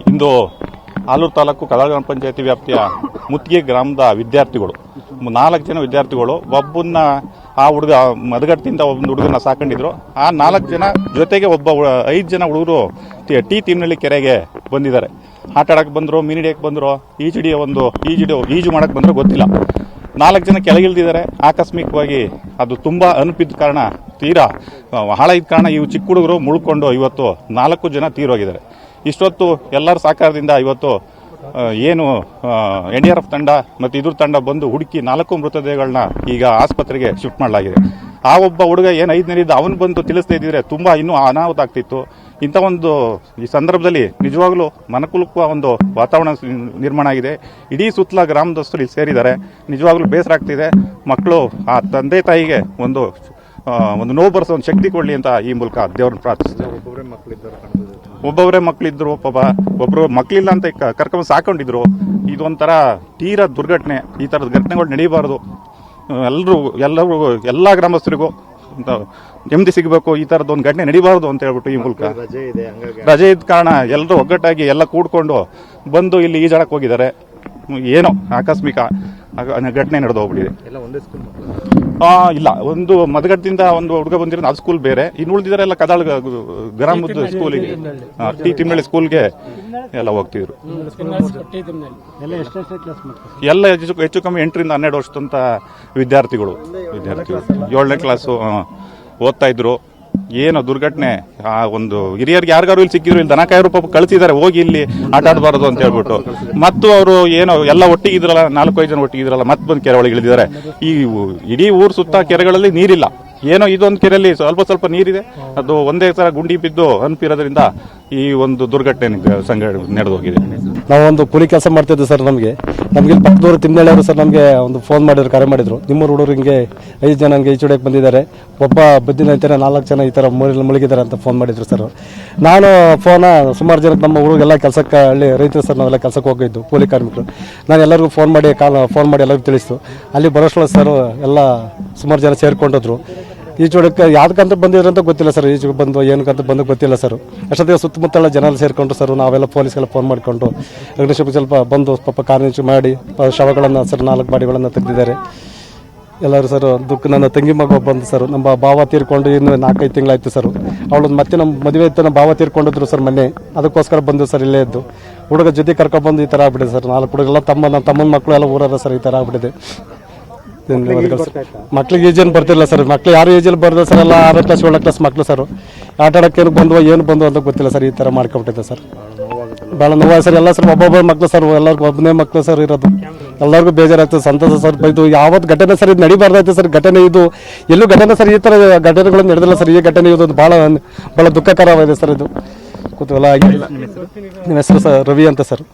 ಇಂದು ಆಲೂರು ತಾಲೂಕು ಕಲಾಳ ಗ್ರಾಮ ಪಂಚಾಯತಿ ವ್ಯಾಪ್ತಿಯ ಮುತ್ತಿಗೆ ಗ್ರಾಮದ ವಿದ್ಯಾರ್ಥಿಗಳು 4 ಜನ ವಿದ್ಯಾರ್ಥಿಗಳು ಒಬ್ಬನ್ನ ಆ ಹುಡುಗ ಮದಗಟ್ಟದಿಂದ ಒಂದು ಹುಡುಗನ ಸಾಕೊಂಡಿದ್ರು. ಆ 4 ಜನ ಜೊತೆಗೆ 5 ಜನ ಹುಡುಗರು ಟಿ ತಿಮ್ಮನಹಳ್ಳಿ ಕೆರೆಗೆ ಬಂದಿದ್ದಾರೆ. ಆಟ ಆಡಕ್ಕೆ ಬಂದ್ರು, ಮೀನು ಹಿಡಿಯಕ್ಕೆ ಬಂದ್ರು, ಈಜು ಮಾಡಕ್ಕೆ ಬಂದ್ರು ಗೊತ್ತಿಲ್ಲ. 4 ಜನ ಕೆಳಗಿಳಿದಿದ್ದಾರೆ. ಆಕಸ್ಮಿಕವಾಗಿ ಅದು ತುಂಬಾ ಅನುಪಿದ್ದ ಕಾರಣ, ತೀರಾ ಹಾಳ ಇದ್ದ ಕಾರಣ ಇವು ಚಿಕ್ಕ ಹುಡುಗರು ಮುಳ್ಕೊಂಡು ಇವತ್ತು 4 ಜನ ತೀರೋಗಿದ್ದಾರೆ. ಇಷ್ಟೊತ್ತು ಎಲ್ಲರ ಸಹಕಾರದಿಂದ ಇವತ್ತು ಏನು NDRF ತಂಡ ಮತ್ತು ಇದ್ರ ತಂಡ ಬಂದು ಹುಡುಕಿ 4 ಮೃತದೇಹಗಳನ್ನ ಈಗ ಆಸ್ಪತ್ರೆಗೆ ಶಿಫ್ಟ್ ಮಾಡಲಾಗಿದೆ. ಆ ಒಬ್ಬ ಹುಡುಗ ಏನು 5ನೇನಿದ್ದ ಅವನು ಬಂದು ತಿಳಿಸ್ತಾ ಇದ್ದಿದ್ರೆ ತುಂಬಾ ಇನ್ನೂ ಅನಾಹುತ ಆಗ್ತಿತ್ತು. ಇಂಥ ಒಂದು ಈ ಸಂದರ್ಭದಲ್ಲಿ ನಿಜವಾಗ್ಲೂ ಮನಕುಲುಕುವ ಒಂದು ವಾತಾವರಣ ನಿರ್ಮಾಣ ಆಗಿದೆ. ಇಡೀ ಸುತ್ತಲ ಗ್ರಾಮದಸ್ಥರು ಇಲ್ಲಿ ಸೇರಿದ್ದಾರೆ. ನಿಜವಾಗ್ಲೂ ಬೇಸರ ಆಗ್ತಿದೆ. ಮಕ್ಕಳು ಆ ತಂದೆ ತಾಯಿಗೆ ಒಂದು ನೋವು ಬರೆಸೋ ಒಂದು ಶಕ್ತಿ ಕೊಡಲಿ ಅಂತ ಈ ಮೂಲಕ ದೇವ್ರನ್ನ ಪ್ರಾರ್ಥಿಸ್ತಾರೆ. ಒಬ್ಬೊಬ್ಬರೇ ಮಕ್ಕಳಿದ್ರು, ಪಾಪ ಒಬ್ಬರು ಮಕ್ಕಳಿಲ್ಲ ಅಂತ ಕರ್ಕೊಂಡು ಸಾಕೊಂಡಿದ್ರು. ಇದೊಂಥರ ತೀರಾ ದುರ್ಘಟನೆ. ಈ ಥರದ ಘಟನೆಗಳು ನಡೀಬಾರ್ದು. ಎಲ್ಲ ಗ್ರಾಮಸ್ಥರಿಗೂ ನೆಮ್ಮದಿ ಸಿಗಬೇಕು. ಈ ಥರದ್ದು ಒಂದು ಘಟನೆ ನಡೀಬಾರ್ದು ಅಂತ ಹೇಳ್ಬಿಟ್ಟು ಈ ಮೂಲಕ ರಜೆ ಇದ್ದ ಕಾರಣ ಎಲ್ಲರೂ ಒಗ್ಗಟ್ಟಾಗಿ ಎಲ್ಲ ಕೂಡ್ಕೊಂಡು ಬಂದು ಇಲ್ಲಿ ಈಜಾಡಕ್ಕೆ ಹೋಗಿದ್ದಾರೆ. ಏನೋ ಆಕಸ್ಮಿಕ ಘಟನೆ ನಡೆದು ಹೋಗ್ಬಿಟ್ಟಿದೆ. ಇಲ್ಲ, ಒಂದು ಮದಗಟ್ಟದಿಂದ ಒಂದು ಹುಡುಗ ಬಂದಿರೋದು, ಅದು ಸ್ಕೂಲ್ ಬೇರೆ. ಇನ್ನು ಉಳಿದಿದ್ದಾರೆ ಎಲ್ಲ ಕದಾಳ ಗ್ರಾಮದ ಸ್ಕೂಲಿಗೆ, ಟಿ ತಿಮ್ಮನಹಳ್ಳಿ ಸ್ಕೂಲ್ಗೆ ಎಲ್ಲ ಹೋಗ್ತಿದ್ರು. ಎಲ್ಲ ಹೆಚ್ಚು ಕಮ್ಮಿ 8ರಿಂದ 12 ವರ್ಷದಂತ ವಿದ್ಯಾರ್ಥಿಗಳು 7ನೇ ಕ್ಲಾಸು ಓದ್ತಾ ಇದ್ರು. ಏನೋ ದುರ್ಘಟನೆ. ಆ ಒಂದು ಹಿರಿಯರಿಗೆ ಯಾರಿಗಾರು ಇಲ್ಲಿ ಸಿಕ್ಕಿದ್ರು, ಇಲ್ಲಿ ದನಕಾಯರು ಪಾಪ ಕಳಿಸಿದ್ದಾರೆ, ಹೋಗಿ ಇಲ್ಲಿ ಆಟ ಆಡಬಾರದು ಅಂತ ಹೇಳ್ಬಿಟ್ಟು. ಮತ್ತು ಅವರು ಏನೋ ಎಲ್ಲ ಒಟ್ಟಿಗಿದ್ರಲ್ಲ, 4-5 ಜನ ಒಟ್ಟಿಗಿದ್ರಲ್ಲ, ಮತ್ತೆ ಬಂದು ಕೆರೆ ಒಳಗೆ ಇಳಿದಿದ್ದಾರೆ. ಈ ಇಡೀ ಊರು ಸುತ್ತ ಕೆರೆಗಳಲ್ಲಿ ನೀರಿಲ್ಲ. ಏನೋ ಇದೊಂದು ಕೆರೆಯಲ್ಲಿ ಸ್ವಲ್ಪ ನೀರಿದೆ. ಅದು ಒಂದೇ ತರ ಗುಂಡಿ ಬಿದ್ದು ಅನ್ಪಿರೋದ್ರಿಂದ ಈ ಒಂದು ದುರ್ಘಟನೆ ನಡೆದೋಗಿದೆ. ನಾವೊಂದು ಕೂಲಿ ಕೆಲಸ ಮಾಡ್ತಿದ್ವಿ ಸರ್. ನಮಗೆ ಇಲ್ಲಿ ಪಕ್ಕದವರು ತಿಮ್ಮನಹಳ್ಳಿ ಸರ್ ನಮಗೆ ಒಂದು ಫೋನ್ ಮಾಡಿದ್ರು, ಕರೆ ಮಾಡಿದ್ರು. ನಿಮ್ಮ ಹುಡುಗರು ಹಿಂಗೆ 5 ಜನ ಹಂಗೆ ಈಚುಡಕ್ಕೆ ಬಂದಿದ್ದಾರೆ, ಒಬ್ಬ ಬದ್ದಿನ ಅಂತಾನೆ 4 ಜನ ಈ ಥರ ಮುಳುಗಿದ್ದಾರೆ ಅಂತ ಫೋನ್ ಮಾಡಿದ್ರು ಸರ್. ನಾನು ಸುಮಾರು ಜನಕ್ಕೆ ನಮ್ಮ ಹುಡುಗೆಲ್ಲ ಕೆಲಸಕ್ಕೆ ಹಳ್ಳಿ ರೈತರು ಸರ್, ನಾವೆಲ್ಲ ಕೆಲಸಕ್ಕೆ ಹೋಗಿದ್ದು ಕೂಲಿ ಕಾರ್ಮಿಕರು. ನಾನು ಎಲ್ಲರಿಗೂ ಫೋನ್ ಮಾಡಿ ಎಲ್ಲರಿಗೂ ತಿಳಿಸ್ತು. ಅಲ್ಲಿ ಬರೋಷ್ಟೊಳಗೆ ಸರ್ ಎಲ್ಲ ಸುಮಾರು ಜನ ಸೇರ್ಕೊಂಡಿದ್ರು. ಈಜುಡಕ್ಕೆ ಯಾವ್ದಕ್ಕಂತ ಬಂದಿದ್ರು ಅಂತ ಗೊತ್ತಿಲ್ಲ ಸರ್. ಈಜು ಬಂದು ಏನಕ್ಕಂತ ಬಂದು ಗೊತ್ತಿಲ್ಲ ಸರ್. ಅಷ್ಟೊತ್ತಿಗೆ ಸುತ್ತಮುತ್ತಲ ಜನ ಸೇರ್ಕೊಂಡು ಸರ್, ನಾವೆಲ್ಲ ಪೊಲೀಸ್ಗೆಲ್ಲ ಫೋನ್ ಮಾಡಿಕೊಂಡು ಸ್ವಲ್ಪ ಬಂದು ಪಾಪ ಕಾರ್ನಿಂಚು ಮಾಡಿ ಶವಗಳನ್ನು ಸರ್ 4 ಬಾಡಿಗಳನ್ನು ತೆಗೆದಿದ್ದಾರೆ ಎಲ್ಲರೂ ಸರ್. ನನ್ನ ತಂಗಿ ಮಗ ಬಂದು ಸರ್, ನಮ್ಮ ಭಾವ ತೀರ್ಕೊಂಡು ಇನ್ನು 4-5 ತಿಂಗಳಾಯ್ತು ಸರ್. ಅವಳು ಮತ್ತೆ ನಮ್ಮ ಮದುವೆ ಇತ್ತು, ನಮ್ಮ ಭಾವ ತೀರ್ಕೊಂಡಿದ್ರು ಸರ್ ಮೊನ್ನೆ. ಅದಕ್ಕೋಸ್ಕರ ಬಂದು ಸರ್ ಇಲ್ಲೇ ಇದ್ದು ಹುಡುಗ ಜೊತೆ ಕರ್ಕೊಂಡ್ಬಂದು ಈ ಥರ ಆಗ್ಬಿಟ್ಟಿದೆ ಸರ್. 4 ಹುಡುಗೆಲ್ಲ ನಮ್ಮ ತಮ್ಮನ ಮಕ್ಕಳು ಎಲ್ಲ ಊರದ ಸರ್. ಈ ಥರ ಆಗ್ಬಿಟ್ಟಿದೆ. ಮಕ್ಳಿಗೆ ಈಜೇನು ಬರ್ತಿಲ್ಲ ಸರ್. ಮಕ್ಳು ಯಾರು ಈಜಲ್ಲಿ ಬರ್ದ ಸರ್, ಎಲ್ಲ 6ನೇ ಕ್ಲಾಸ್ 7ನೇ ಕ್ಲಾಸ್ ಮಕ್ಳು ಸರ್. ಆಟ ಆಡೋಕೆ ಏನು ಬಂದು ಅಂತ ಗೊತ್ತಿಲ್ಲ ಸರ್. ಈ ಥರ ಮಾಡ್ಕೊಂಬಿಟ್ಟಿದೆ ಸರ್. ಭಾಳ ನೋವು ಸರ್. ಎಲ್ಲ ಸರ್ ಒಬ್ಬೊಬ್ಬರು ಮಕ್ಳು ಸರ್, ಎಲ್ಲರಿಗೂ ಒಬ್ಬನೇ ಮಕ್ಳು ಸರ್ ಇರೋದು. ಎಲ್ಲರಿಗೂ ಬೇಜಾರಾಗ್ತದೆ, ಸಂತೋಷ ಸರ್. ಇದು ಯಾವತ್ತು ಘಟನೆ ಸರ್ ಇದು ನಡಿಬಾರ್ದಾಯ್ತು ಸರ್. ಘಟನೆ ಇದು ಎಲ್ಲೂ ಘಟನೆ ಸರ್, ಈ ಥರ ಘಟನೆಗಳು ನಡೆದಿಲ್ಲ ಸರ್. ಈ ಘಟನೆ ಇದು ಭಾಳ ದುಃಖಕರವಾಗಿದೆ ಸರ್. ಇದು ಕುತೂಹಲ ಆಗಿಲ್ಲ. ನಿಮ್ಮ ಹೆಸರು ಸರ್ ರವಿ ಅಂತ ಸರ್.